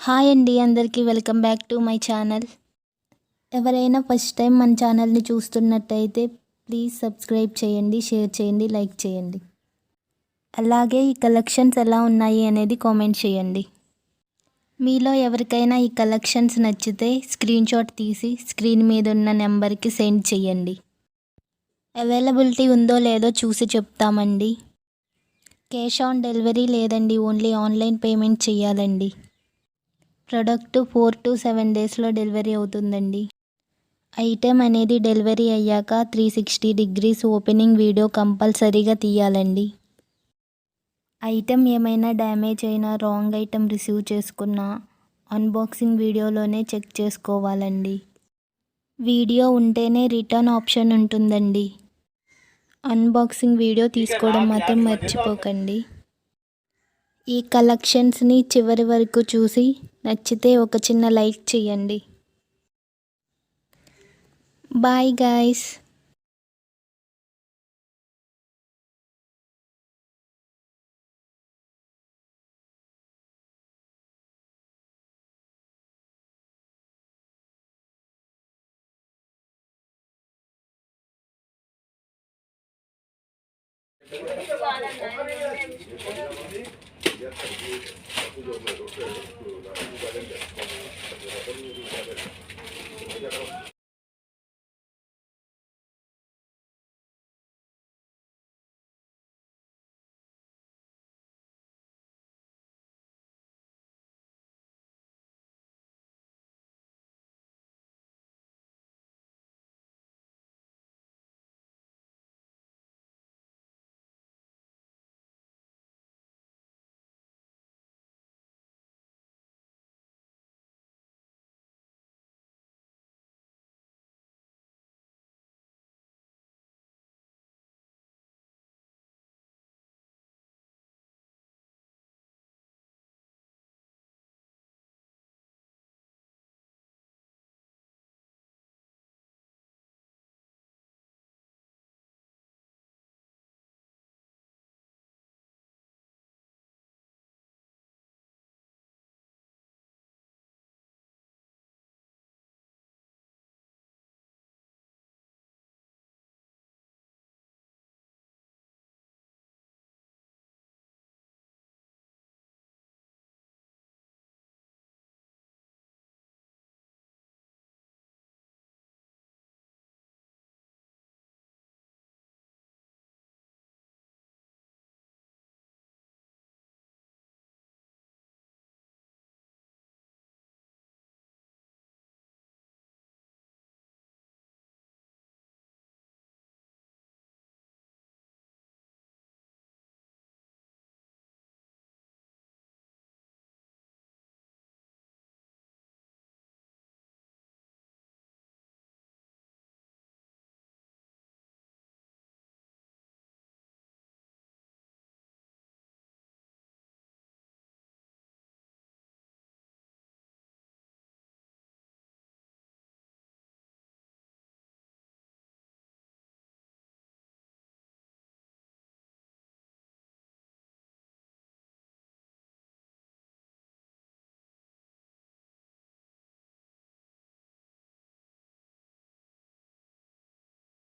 Hi అండి అందరికీ welcome back to my channel. ఎవరైనా ఫస్ట్ టైం మన ఛానల్ని చూస్తున్నట్టయితే ప్లీజ్ సబ్స్క్రైబ్ చేయండి, షేర్ చేయండి, లైక్ చేయండి. అలాగే ఈ కలెక్షన్స్ ఎలా ఉన్నాయి అనేది కామెంట్ చేయండి. మీలో ఎవరికైనా ఈ కలెక్షన్స్ నచ్చితే స్క్రీన్ షాట్ తీసి స్క్రీన్ మీద ఉన్న నెంబర్కి సెండ్ చేయండి. అవైలబిలిటీ ఉందో లేదో చూసి చెప్తామండి. క్యాష్ ఆన్ డెలివరీ లేదండి, ఓన్లీ ఆన్లైన్ పేమెంట్ చేయాలండి. ప్రోడక్ట్ 4 to 7 డేస్లో డెలివరీ అవుతుందండి. ఐటెం అనేది డెలివరీ అయ్యాక 360 degrees ఓపెనింగ్ వీడియో కంపల్సరీగా తీయాలండి. ఐటెం ఏమైనా డ్యామేజ్ అయినా, రాంగ్ ఐటెం రిసీవ్ చేసుకున్నా అన్బాక్సింగ్ వీడియోలోనే చెక్ చేసుకోవాలండి. వీడియో ఉంటేనే రిటర్న్ ఆప్షన్ ఉంటుందండి. అన్బాక్సింగ్ వీడియో తీసుకోవడం మాత్రం మర్చిపోకండి. ఈ కలెక్షన్స్ని చివరి వరకు చూసి నచ్చితే ఒక చిన్న లైక్ చేయండి. Bye guys.